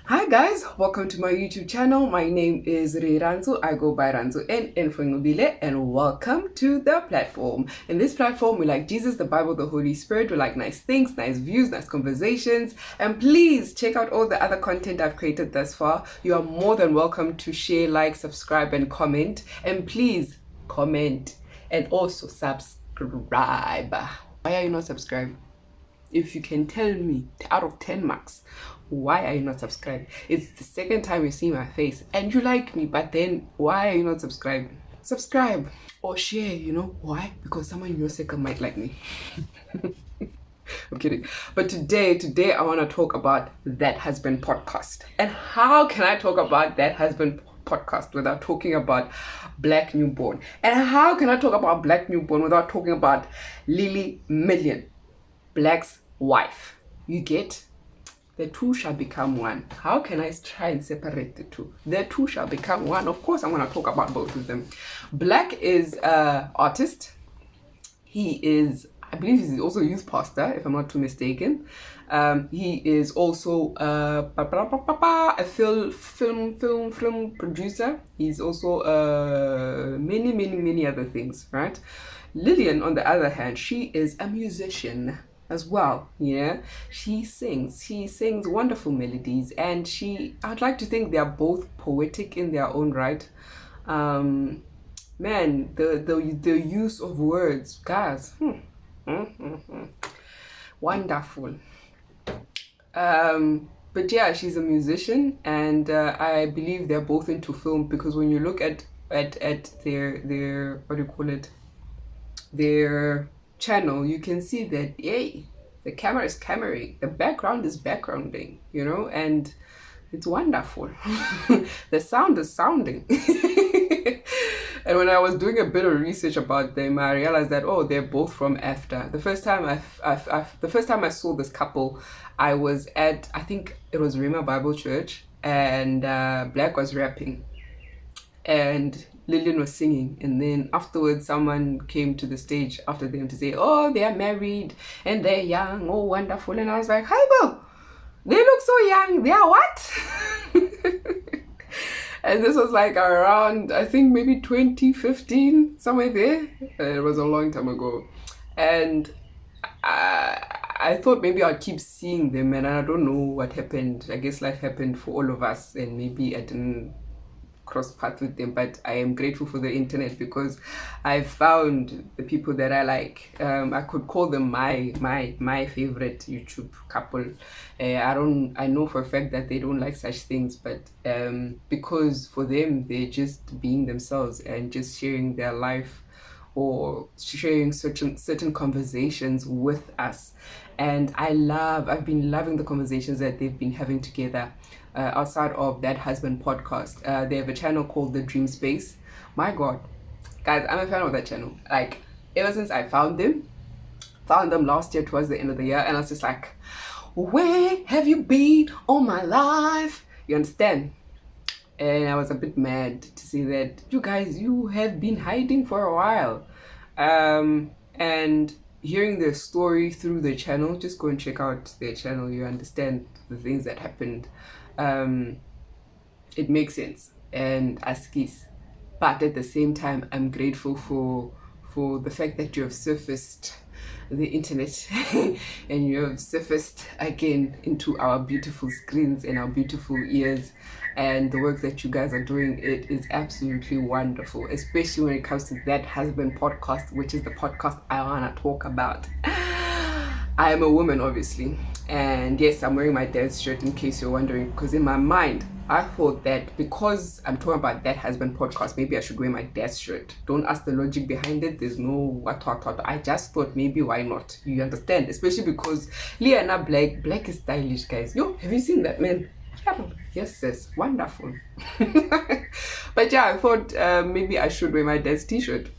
Hi guys, welcome to my YouTube channel. My name is Ranzo. I go by Ranzo and Nubile, and welcome to the platform. In this platform, we like Jesus, the Bible, the Holy Spirit. We like nice things, nice views, nice conversations. And please check out all the other content I've created thus far. You are more than welcome to share, like, subscribe, and comment. And please comment and also subscribe. Why are you not subscribed? If you can tell me out of 10 marks, why are you not subscribed? It's the second time you see my face and you like me, but then why are you not subscribed? Subscribe or share, why? Because someone in your circle might like me. I'm kidding. But today I want to talk about That Husband podcast. And how can I talk about That Husband podcast without talking about Blaque Nubon? And how can I talk about Blaque Nubon without talking about Lilly Million, Blaque's wife? You get? The two shall become one. How can I try and separate the two? The two shall become one. Of course, I'm going to talk about both of them. Blaque is an artist. He is, I believe he's also a youth pastor, if I'm not too mistaken. He is also a film producer. He's also many other things, right? Lillian, on the other hand, she is a musician as well. She sings wonderful melodies, and I'd like to think they are both poetic in their own right. Man, the use of words, guys, wonderful. But yeah, she's a musician, and I believe they're both into film, because when you look at their what do you call it, their channel, you can see that, yay, the camera is cameraing, the background is backgrounding, and it's wonderful. The sound is sounding. And when I was doing a bit of research about them, I realized that, they're both from AFTA. The first time I saw this couple, I was at, I think it was Rima Bible Church, and Blaque was rapping and Lillian was singing, and then afterwards someone came to the stage after them to say, they are married and they're young, wonderful. And I was like, hi, Bill, they look so young, they are what? And this was like around, I think maybe 2015, somewhere there. It was a long time ago. And I thought maybe I'd keep seeing them, and I don't know what happened. I guess life happened for all of us, and maybe I didn't cross paths with them. But I am grateful for the internet, because I found the people that I like. I could call them my favorite YouTube couple. I know for a fact that they don't like such things, but because for them, they're just being themselves and just sharing their life, or sharing certain conversations with us. And I've been loving the conversations that they've been having together. Outside of That Husband podcast, they have a channel called The Dream Space. My God, guys, I'm a fan of that channel. Like, ever since I found them last year towards the end of the year, and I was just like, where have you been all my life? You understand? And I was a bit mad to see that you have been hiding for a while. And hearing their story through the channel, just go and check out their channel. You understand the things that happened. It makes sense, and askis. But at the same time, I'm grateful for the fact that you have surfaced the internet and you have surfaced again into our beautiful screens and our beautiful ears, and the work that you guys are doing, it is absolutely wonderful, especially when it comes to That Husband podcast, which is the podcast I want to talk about. I am a woman, obviously, and yes, I'm wearing my dad's shirt, in case you're wondering, because in my mind I thought that because I'm talking about That Husband podcast, maybe I should wear my dad's shirt. Don't ask the logic behind it. There's no what. I just thought, maybe why not? You understand? Especially because Liana Blaque is stylish, guys. Yo, have you seen that, man? Yes, sis, wonderful. But yeah, I thought maybe I should wear my dad's t-shirt.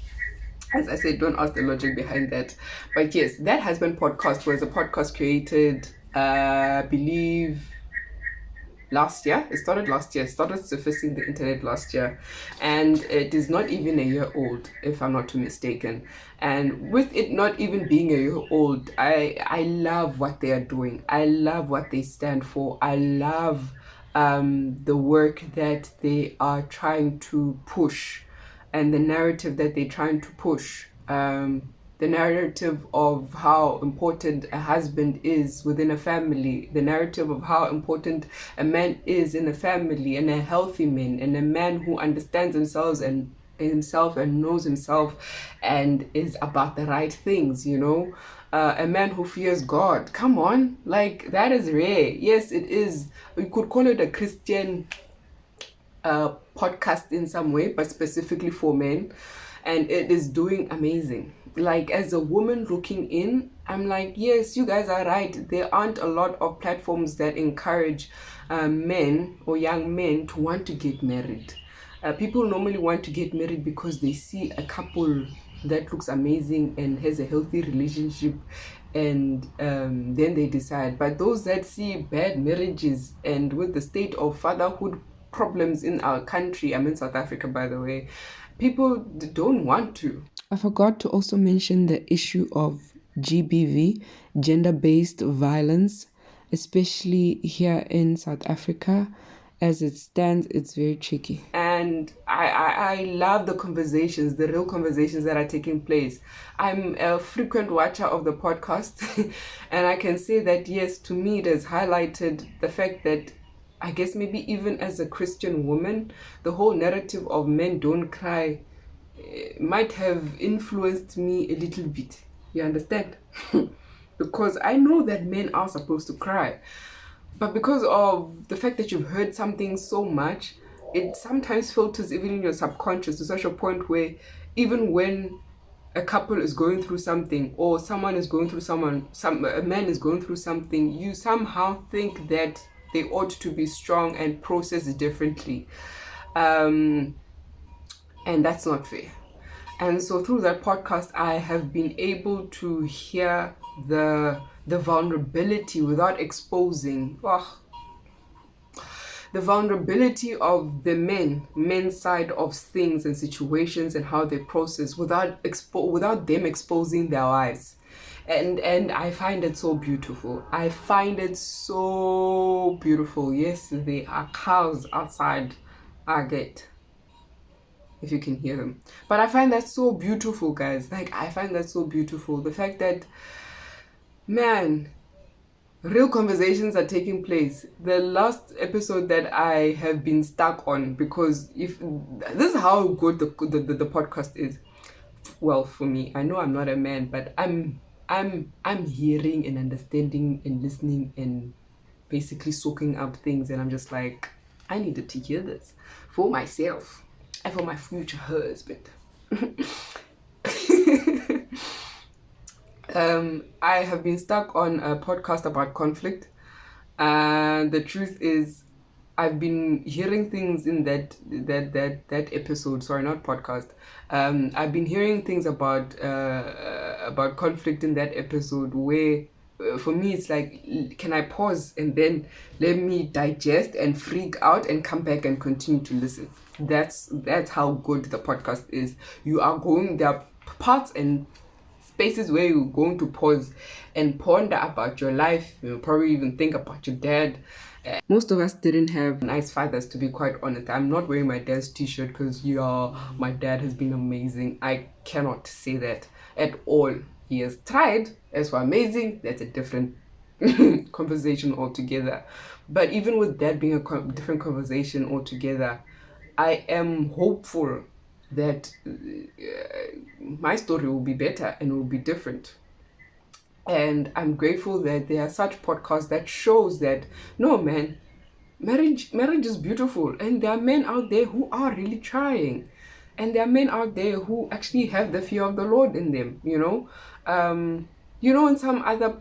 As I said, don't ask the logic behind that. But yes, That Husband podcast was a podcast created, I believe, last year. It started last year. It started surfacing the internet last year. And it is not even a year old, if I'm not too mistaken. And with it not even being a year old, I love what they are doing. I love what they stand for. I love the work that they are trying to push and the narrative that they're trying to push. The narrative of how important a husband is within a family, the narrative of how important a man is in a family, and a healthy man, and a man who understands himself and knows himself and is about the right things, a man who fears God. Come on, like, that is rare. Yes, it is. We could call it a Christian podcast in some way, but specifically for men, and it is doing amazing. Like, as a woman looking in, I'm like, yes, you guys are right. There aren't a lot of platforms that encourage men or young men to want to get married. People normally want to get married because they see a couple that looks amazing and has a healthy relationship, and then they decide. But those that see bad marriages, and with the state of fatherhood problems in our country, I'm in South Africa, by the way, people don't want to. I forgot to also mention the issue of GBV, gender-based violence, especially here in South Africa. As it stands, it's very tricky. And I love the conversations, the real conversations that are taking place. I'm a frequent watcher of the podcast, and I can say that, yes, to me, it has highlighted the fact that, I guess maybe even as a Christian woman, the whole narrative of men don't cry might have influenced me a little bit. You understand? Because I know that men are supposed to cry. But because of the fact that you've heard something so much, it sometimes filters even in your subconscious to such a point where even when a couple is going through something, or someone is going through a man is going through something, you somehow think that they ought to be strong and process it differently. And that's not fair. And so through that podcast, I have been able to hear the vulnerability without exposing the vulnerability of the men's side of things and situations and how they process without them exposing their wives. And I find it so beautiful. I find it so beautiful. Yes, there are cows outside our gate, if you can hear them. But I find that so beautiful, guys. Like, I find that so beautiful. The fact that, man, real conversations are taking place. The last episode that I have been stuck on, because if this is how good the podcast is. Well, for me, I know I'm not a man, but I'm hearing and understanding and listening and basically soaking up things, and I'm just like, I needed to hear this for myself and for my future husband. I have been stuck on a podcast about conflict, and the truth is, I've been hearing things in that episode. Sorry, not podcast. I've been hearing things about conflict in that episode where, for me, it's like, can I pause and then let me digest and freak out and come back and continue to listen? That's how good the podcast is. There are parts and spaces where you're going to pause and ponder about your life. You'll probably even think about your dad. Most of us didn't have nice fathers, to be quite honest. I'm not wearing my dad's t-shirt because my dad has been amazing. I cannot say that at all. He has tried. As for amazing, that's a different conversation altogether. But even with that being a different conversation altogether, I am hopeful that my story will be better and will be different. And I'm grateful that there are such podcasts that shows that, no, man, marriage is beautiful, and there are men out there who are really trying, and there are men out there who actually have the fear of the Lord in them. In some other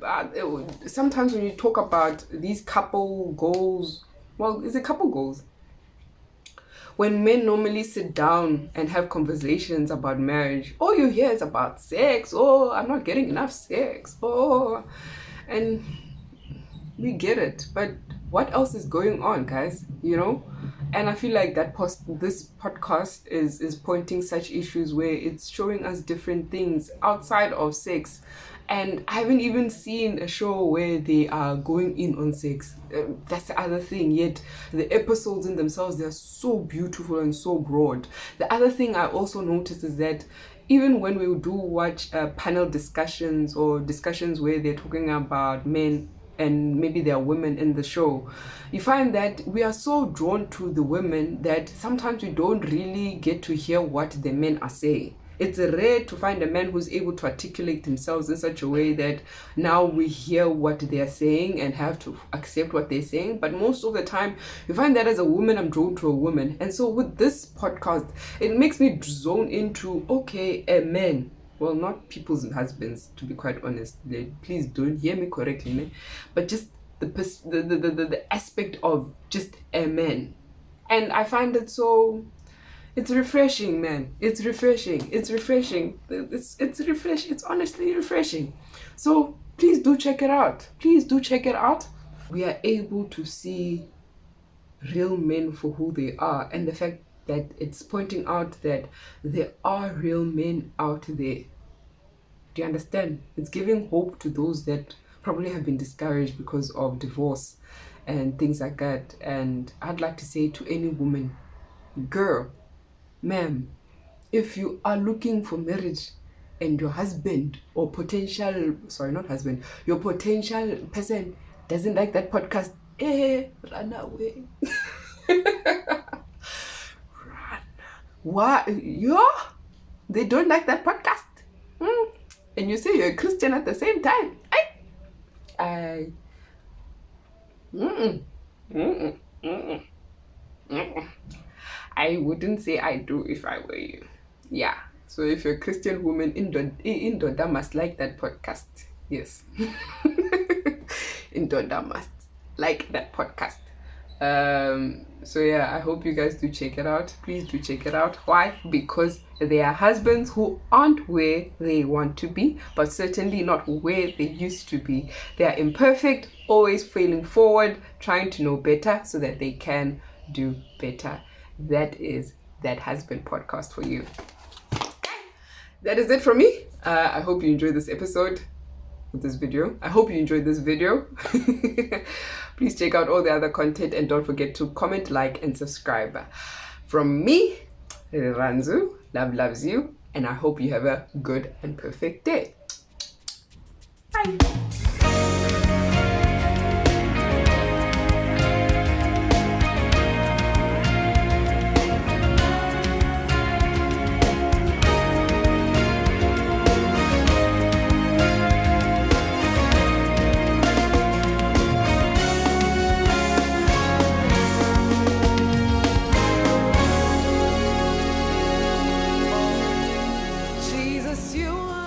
sometimes when you talk about these couple goals, well, is it couple goals? When men normally sit down and have conversations about marriage, all you hear is about sex. Oh, I'm not getting enough sex. Oh, and we get it. But what else is going on, guys? And I feel like this podcast is pointing such issues where it's showing us different things outside of sex And I haven't even seen a show where they are going in on sex. That's the other thing. Yet the episodes in themselves, they're so beautiful and so broad. The other thing I also noticed is that even when we do watch panel discussions or discussions where they're talking about men and maybe there are women in the show, you find that we are so drawn to the women that sometimes we don't really get to hear what the men are saying. It's rare to find a man who's able to articulate themselves in such a way that now we hear what they're saying and have to accept what they're saying. But most of the time, you find that as a woman, I'm drawn to a woman. And so with this podcast, it makes me zone into, okay, a man. Well, not people's husbands, to be quite honest. Please don't hear me correctly, né? But just the aspect of just a man. And I find it so... It's refreshing, man. It's refreshing. It's refreshing. It's refreshing. It's honestly refreshing. So please do check it out. Please do check it out. We are able to see real men for who they are, and the fact that it's pointing out that there are real men out there. Do you understand? It's giving hope to those that probably have been discouraged because of divorce and things like that. And I'd like to say to any woman, girl, ma'am, if you are looking for marriage and your husband or your potential person doesn't like that podcast, run away. Run. What? They don't like that podcast? And you say you're a Christian at the same time? I wouldn't say I do if I were you. Yeah. So if you're a Christian woman, Indoda must like that podcast. Yes. Indoda must like that podcast. So yeah, I hope you guys do check it out. Please do check it out. Why? Because they are husbands who aren't where they want to be, but certainly not where they used to be. They are imperfect, always failing forward, trying to know better so that they can do better. That is That Husband podcast for you. That is it from me. I hope you enjoyed this episode with this video. I hope you enjoyed this video. Please check out all the other content and don't forget to comment, like, and subscribe. From me, Ranzu, love loves you, and I hope you have a good and perfect day. Bye. You are